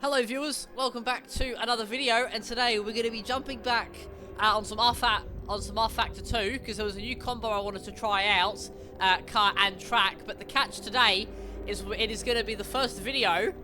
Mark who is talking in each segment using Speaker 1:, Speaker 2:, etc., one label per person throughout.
Speaker 1: Hello viewers, welcome back to another video, and today we're going to be jumping back on some Rfactor 2, because there was a new combo I wanted to try out, car and track, but the catch today is it is going to be the first video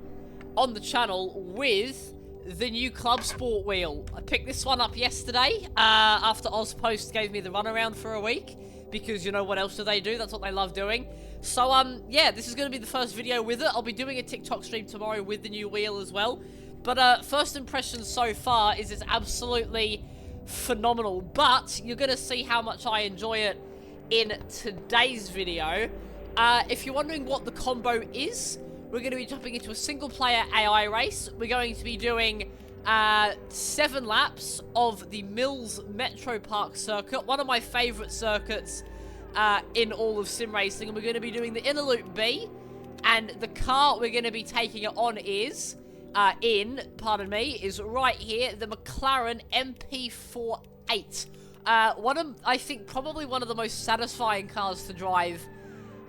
Speaker 1: on the channel with the new Clubsport wheel. I picked this one up yesterday, after Ozpost gave me the runaround for a week, because you know what else do they do, that's what they love doing. So, yeah, this is going to be the first video with it. I'll be doing a TikTok stream tomorrow with the new wheel as well. But, first impressions so far is it's absolutely phenomenal. But, you're going to see how much I enjoy it in today's video. If you're wondering what the combo is, we're going to be jumping into a single-player AI race. We're going to be doing 7 laps of the Mills Metropark circuit, one of my favourite circuits in all of sim racing, and we're going to be doing the inner loop B, and the car we're going to be taking it on is is right here, the McLaren MP48. I think probably one of the most satisfying cars to drive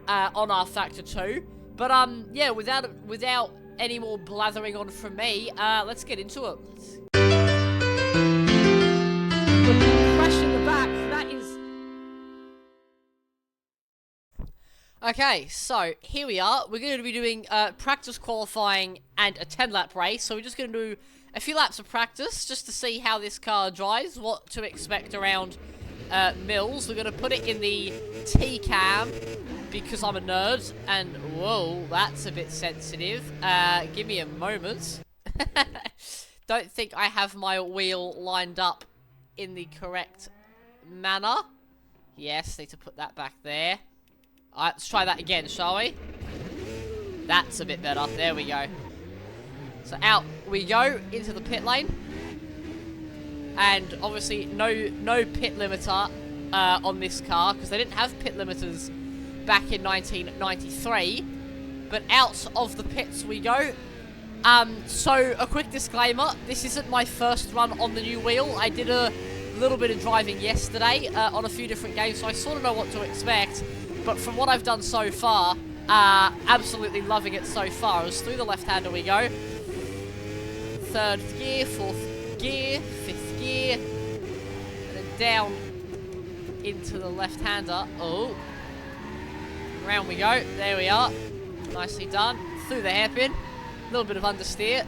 Speaker 1: on Rfactor 2. But yeah, without any more blathering on from me, let's get into it. Crash in the back, that is... Okay, so here we are. We're going to be doing practice qualifying and a 10-lap race. So we're just going to do a few laps of practice just to see how this car drives, what to expect around Mills. We're going to put it in the T-cam because I'm a nerd. And whoa, that's a bit sensitive. Give me a moment. Don't think I have my wheel lined up in the correct manner. Yes, need to put that back there. Alright, let's try that again, shall we? That's a bit better. There we go. So out we go into the pit lane. And obviously no pit limiter on this car, because they didn't have pit limiters back in 1993. But out of the pits we go. So a quick disclaimer, this isn't my first run on the new wheel. I did a little bit of driving yesterday on a few different games, so I sort of know what to expect. But from what I've done so far, absolutely loving it so far. As through the left-hander we go. 3rd gear, 4th gear, 5th gear. And then down into the left-hander. Oh. Round we go. There we are. Nicely done. Through the hairpin. A little bit of understeer.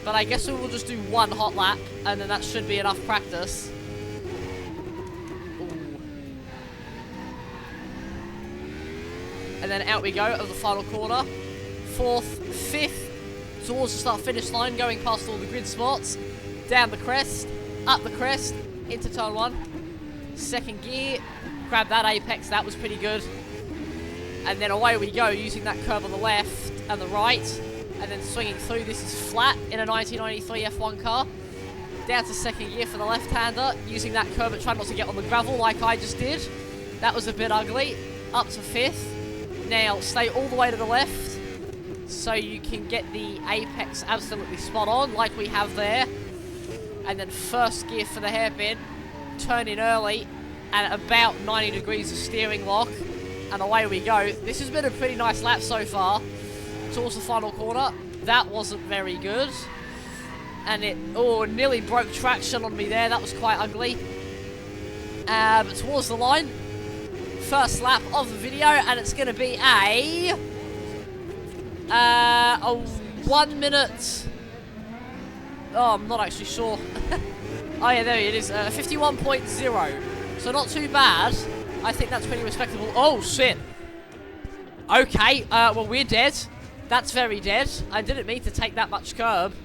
Speaker 1: But I guess we will just do one hot lap, and then that should be enough practice. And then out we go of the final corner. 4th, 5th, towards the start-finish line, going past all the grid spots. Down the crest, up the crest, into turn 1. 2nd gear, grab that apex, that was pretty good. And then away we go, using that curve on the left and the right. And then swinging through, this is flat in a 1993 F1 car. Down to 2nd gear for the left-hander, using that curve but trying not to get on the gravel like I just did. That was a bit ugly. Up to 5th. Now, stay all the way to the left, so you can get the apex absolutely spot on, like we have there. And then 1st gear for the hairpin, turn in early, and about 90 degrees of steering lock, and away we go. This has been a pretty nice lap so far. Towards the final corner, that wasn't very good. And it, nearly broke traction on me there, that was quite ugly. But towards the line, first lap of the video, and it's going to be a 1 minute. Oh, I'm not actually sure. Oh yeah, there it is. 51.0. So not too bad. I think that's pretty respectable. Oh shit. Okay. Well, we're dead. That's very dead. I didn't mean to take that much curb.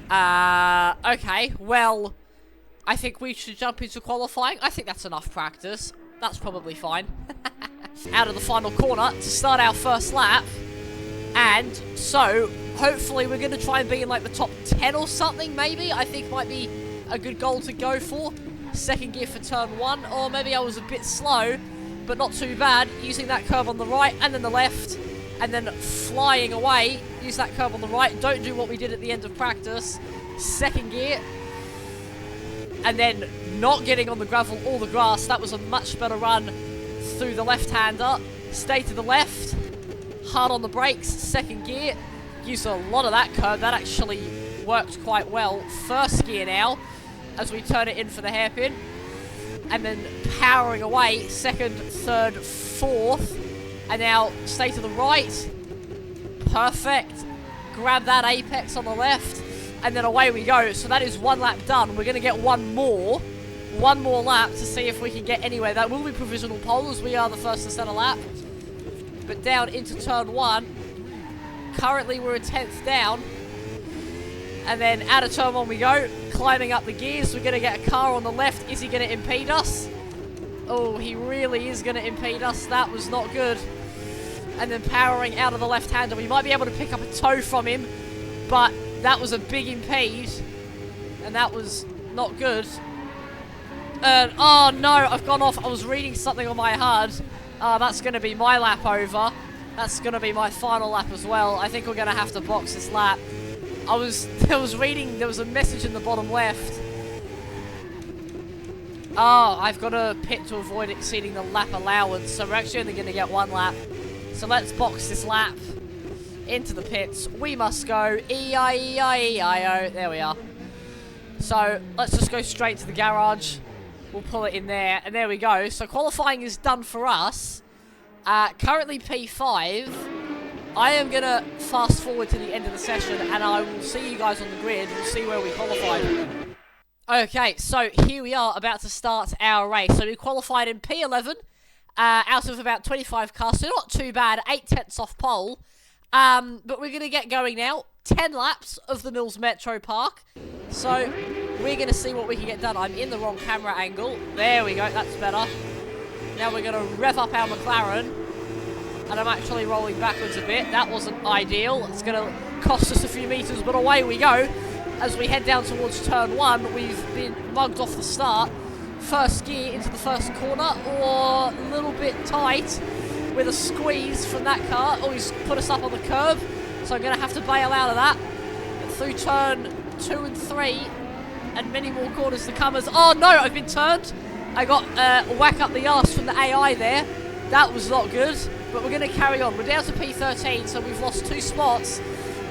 Speaker 1: Okay. Well, I think we should jump into qualifying. I think that's enough practice. That's probably fine. Out of the final corner to start our first lap. And so, hopefully we're going to try and be in like the top 10 or something, maybe. I think might be a good goal to go for. 2nd gear for turn 1. Or maybe I was a bit slow, but not too bad. Using that curve on the right and then the left. And then flying away. Use that curve on the right. Don't do what we did at the end of practice. 2nd gear. And then not getting on the gravel or the grass. That was a much better run through the left-hander. Stay to the left. Hard on the brakes. 2nd gear. used a lot of that curb. That actually worked quite well. First gear now, as we turn it in for the hairpin. And then powering away, second, third, fourth. And now stay to the right. Perfect. Grab that apex on the left. And then away we go. So that is one lap done. We're going to get one more lap to see if we can get anywhere. That will be provisional pole, as we are the first to set a lap. But down into turn 1. Currently we're a 10th down. And then out of turn 1 we go. Climbing up the gears. We're going to get a car on the left. Is he going to impede us? Oh, he really is going to impede us. That was not good. And then powering out of the left-hander. We might be able to pick up a toe from him. But that was a big impede. And that was not good. Oh no, I've gone off. I was reading something on my HUD. That's going to be my lap over. That's going to be my final lap as well. I think we're going to have to box this lap. I was reading, there was a message in the bottom left. Oh, I've got to pit to avoid exceeding the lap allowance. So we're actually only going to get one lap. So let's box this lap into the pits. We must go E-I-E-I-E-I-O. There we are. So let's just go straight to the garage. We'll pull it in there, and there we go. So qualifying is done for us. Currently P5. I am going to fast forward to the end of the session, and I will see you guys on the grid. We'll see where we qualified. Okay, so here we are about to start our race. So we qualified in P11 out of about 25 cars, so not too bad. 8/10 off pole. But we're going to get going now. 10 laps of the Mills Metropark. So we're going to see what we can get done. I'm in the wrong camera angle. There we go, that's better. Now we're going to rev up our McLaren. And I'm actually rolling backwards a bit. That wasn't ideal. It's going to cost us a few meters, but away we go. As we head down towards turn 1, we've been mugged off the start. First gear into the first corner. Oh, a little bit tight with a squeeze from that car. Oh, he's put us up on the curb. So I'm going to have to bail out of that. Through turn 2 and 3. And many more corners to come as... Oh, no, I've been turned. I got a whack up the arse from the AI there. That was not good. But we're going to carry on. We're down to P13, so we've lost 2 spots.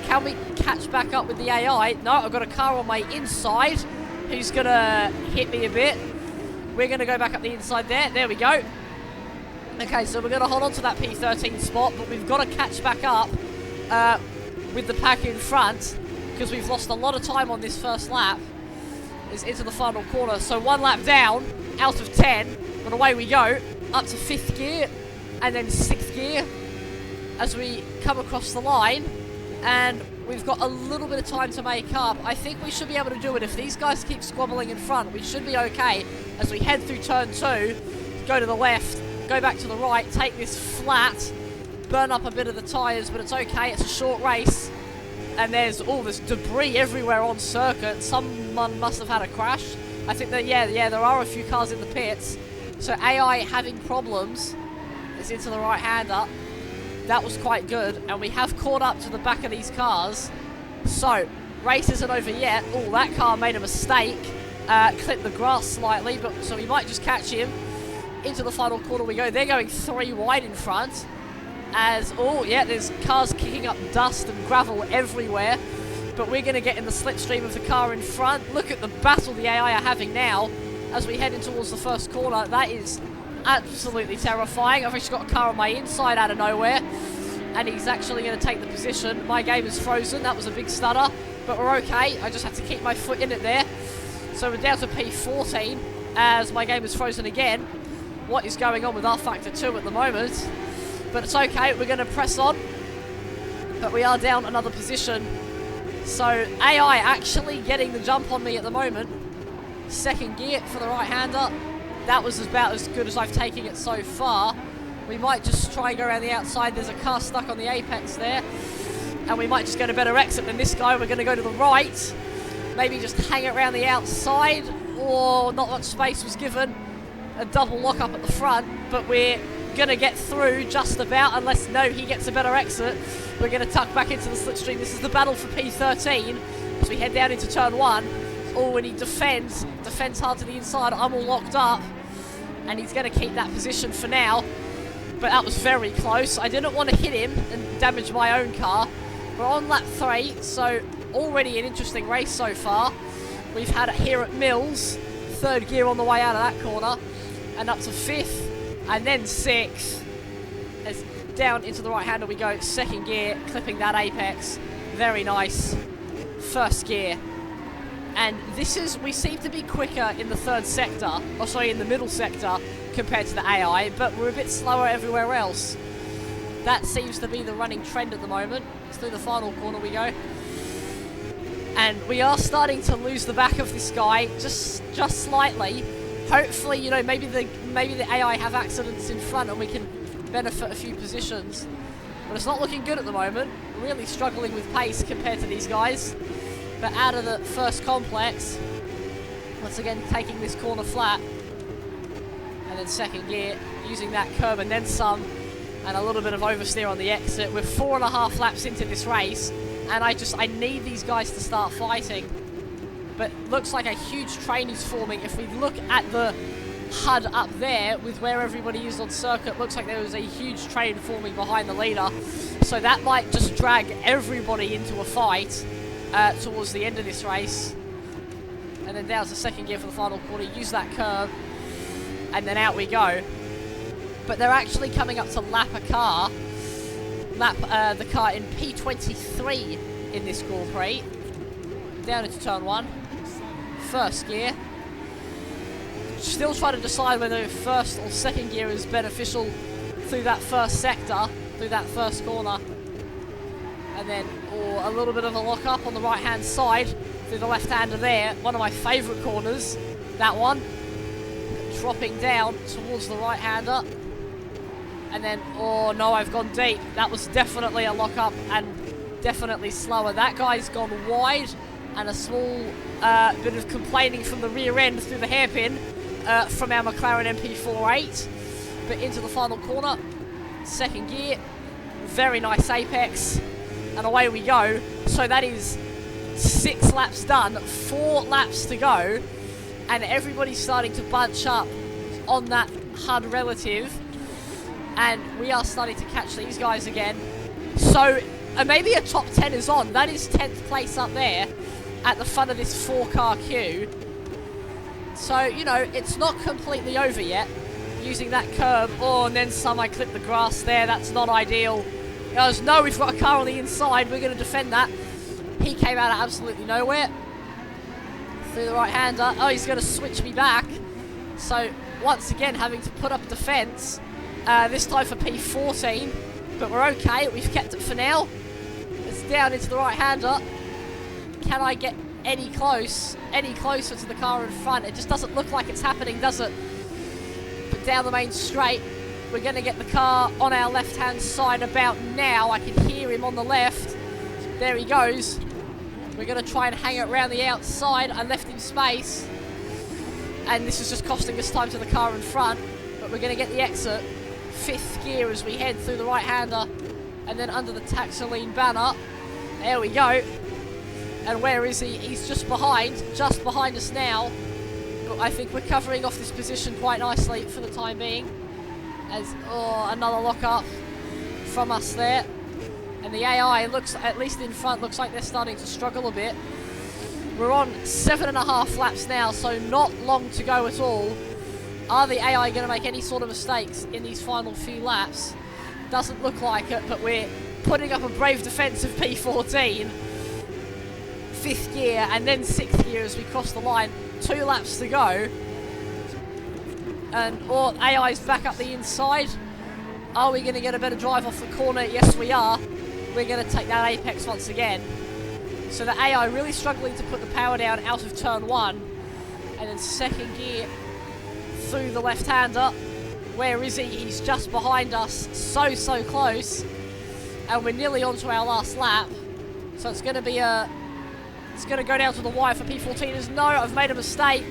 Speaker 1: Can we catch back up with the AI? No, I've got a car on my inside who's going to hit me a bit. We're going to go back up the inside there. There we go. Okay, so we're going to hold on to that P13 spot, but we've got to catch back up with the pack in front because we've lost a lot of time on this first lap. It's into the final corner. So 1 lap down, out of 10, but away we go, up to 5th gear. And then 6th gear as we come across the line, and we've got a little bit of time to make up. I think we should be able to do it. If these guys keep squabbling in front, we should be okay as we head through turn 2, go to the left, go back to the right, take this flat, burn up a bit of the tyres, but it's okay, it's a short race. And there's all this debris everywhere on circuit. Someone must have had a crash. I think that, yeah, there are a few cars in the pits. So AI having problems. Is into the right-hander. That was quite good, and we have caught up to the back of these cars. So, race isn't over yet. Oh, that car made a mistake. Clipped the grass slightly, but so we might just catch him. Into the final corner we go. They're going 3 wide in front. As, oh, yeah, there's cars kicking up dust and gravel everywhere. But we're going to get in the slipstream of the car in front. Look at the battle the AI are having now as we head in towards the first corner. That is absolutely terrifying. I've actually got a car on my inside out of nowhere, and he's actually going to take the position. My game is frozen. That was a big stutter, but we're okay. I just have to keep my foot in it there. So we're down to P14 as my game is frozen again. What is going on with Rfactor 2 at the moment? But it's okay. We're going to press on, but we are down another position. So AI actually getting the jump on me at the moment. 2nd gear for the right-hander. That was about as good as I've taken it so far. We might just try and go around the outside. There's a car stuck on the apex there. And we might just get a better exit than this guy. We're going to go to the right. Maybe just hang it around the outside. Or not much space was given. A double lock up at the front. But we're going to get through just about. Unless, no, he gets a better exit. We're going to tuck back into the slipstream. This is the battle for P13. As we head down into turn 1. Oh, and he defends hard to the inside. I'm all locked up, and he's going to keep that position for now. But that was very close. I didn't want to hit him and damage my own car. We're on lap 3, so already an interesting race so far. We've had it here at Mills, 3rd gear on the way out of that corner, and up to 5th, and then 6th. As down into the right hander we go, 2nd gear, clipping that apex. Very nice. 1st gear. And this is, we seem to be quicker in the 3rd sector, or sorry, in the middle sector, compared to the AI, but we're a bit slower everywhere else. That seems to be the running trend at the moment. Through the final corner we go. And we are starting to lose the back of this guy, just slightly. Hopefully, you know, maybe the AI have accidents in front and we can benefit a few positions. But it's not looking good at the moment. Really struggling with pace compared to these guys. But out of the first complex, once again taking this corner flat. And then 2nd gear, using that curb and then some. And a little bit of oversteer on the exit. We're 4.5 laps into this race, and I need these guys to start fighting. But looks like a huge train is forming. If we look at the HUD up there, with where everybody is on circuit, looks like there was a huge train forming behind the leader. So that might just drag everybody into a fight towards the end of this race. And then down to 2nd gear for the final corner, use that curve, and then out we go. But they're actually coming up to lap the car in P23 in this Grand Prix. Down into turn 1. 1st gear. Still trying to decide whether 1st or 2nd gear is beneficial through that 1st sector, through that 1st corner. And then, a little bit of a lock up on the right hand side through the left hander there. One of my favourite corners, that one. Dropping down towards the right hander. And then, oh no, I've gone deep. That was definitely a lock-up and definitely slower. That guy's gone wide, and a small bit of complaining from the rear end through the hairpin from our McLaren MP48. But into the final corner, 2nd gear, very nice apex, and away we go. So that is 6 laps done, 4 laps to go, and everybody's starting to bunch up on that HUD relative. And we are starting to catch these guys again. So, maybe a top 10 is on. That is 10th place up there at the front of this 4-car queue. So, you know, it's not completely over yet. Using that curb. Oh, and then some. I clipped the grass there. That's not ideal. He goes, no, we've got a car on the inside. We're going to defend that. He came out of absolutely nowhere. Through the right-hander. Oh, he's going to switch me back. So, once again, having to put up defence. This time for P14, but we're okay. We've kept it for now. It's down into the right-hander. Can I get any closer to the car in front? It just doesn't look like it's happening, does it? But down the main straight, we're going to get the car on our left-hand side about now. I can hear him on the left. There he goes. We're going to try and hang it around the outside. I left him space. And this is just costing us time to the car in front. But we're going to get the exit. 5th gear as we head through the right-hander and then under the Taxoline banner. There we go. And where is he? He's just behind us now. But I think we're covering off this position quite nicely for the time being. As, another lock-up from us there. And the AI looks, at least in front, looks like they're starting to struggle a bit. We're on 7.5 laps now, so not long to go at all. Are the AI going to make any sort of mistakes in these final few laps? Doesn't look like it, but we're putting up a brave defence of P14. 5th gear and then 6th gear as we cross the line. 2 laps to go. And AI's back up the inside. Are we going to get a better drive off the corner? Yes, we are. We're going to take that apex once again. So the AI really struggling to put the power down out of turn 1. And then 2nd gear through the left-hander. Where is he? He's just behind us. So close. And we're nearly onto our last lap. So it's going to be it's going to go down to the wire for P14ers. No, I've made a mistake.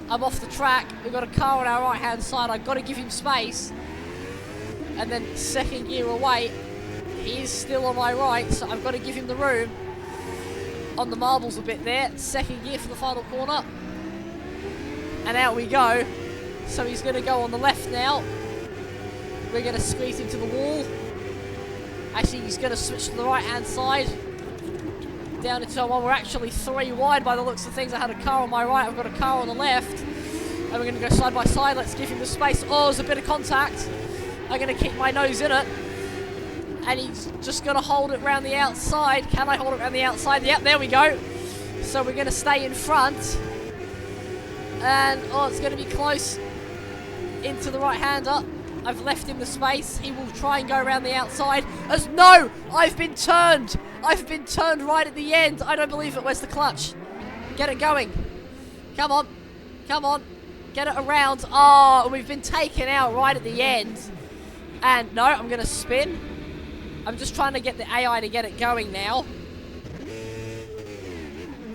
Speaker 1: I'm off the track. We've got a car on our right-hand side. I've got to give him space. And then 2nd gear away. He is still on my right, so I've got to give him the room. On the marbles a bit there. 2nd gear for the final corner. And out we go. So he's going to go on the left now. We're going to squeeze into the wall. Actually, he's going to switch to the right-hand side. Down into one. We're actually 3 wide by the looks of things. I had a car on my right. I've got a car on the left. And we're going to go side by side. Let's give him the space. Oh, there's a bit of contact. I'm going to keep my nose in it. And he's just going to hold it around the outside. Can I hold it around the outside? Yep, there we go. So we're going to stay in front. And, oh, it's going to be close into the right-hander. I've left him the space. He will try and go around the outside. As no! I've been turned! I've been turned right at the end. I don't believe it. Where's the clutch? Get it going. Come on. Come on. Get it around. Oh, we've been taken out right at the end. And no, I'm going to spin. I'm just trying to get the AI to get it going now.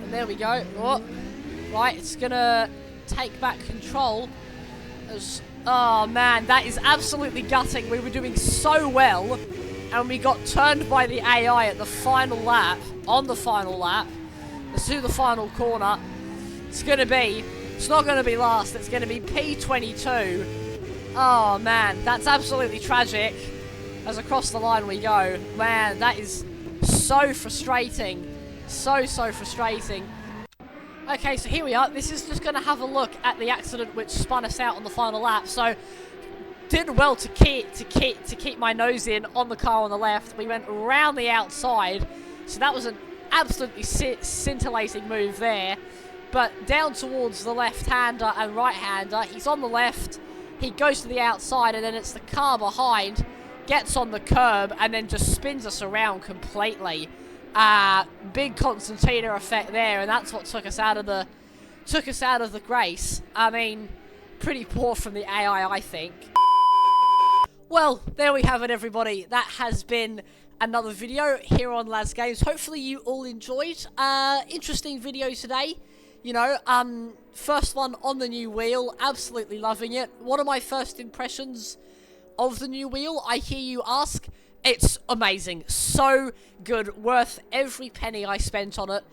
Speaker 1: And there we go. Oh, right, it's going to take back control. Oh, man, that is absolutely gutting. We were doing so well. And we got turned by the AI at the final lap. On the final lap. Let's do the final corner. It's not going to be last. It's going to be P22. Oh, man. That's absolutely tragic. As across the line we go. Man, that is so frustrating. So frustrating. Okay, so here we are. This is just going to have a look at the accident which spun us out on the final lap. So, did well to keep my nose in on the car on the left. We went around the outside. So that was an absolutely scintillating move there. But down towards the left-hander and right-hander. He's on the left. He goes to the outside, and then it's the car behind. Gets on the curb, and then just spins us around completely. Big concertina effect there, and that's what took us out of the race. I mean, pretty poor from the AI, I think. Well, there we have it, everybody. That has been another video here on LazGamez. Hopefully you all enjoyed. Interesting video today. You know, first one on the new wheel. Absolutely loving it. What are my first impressions of the new wheel? I hear you ask. It's amazing. So good. Worth every penny I spent on it.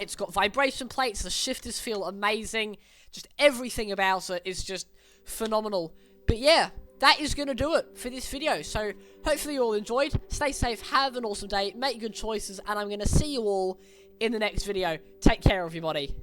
Speaker 1: It's got vibration plates. The shifters feel amazing. Just everything about it is just phenomenal. But yeah, that is going to do it for this video. So hopefully you all enjoyed. Stay safe. Have an awesome day. Make good choices. And I'm going to see you all in the next video. Take care, everybody.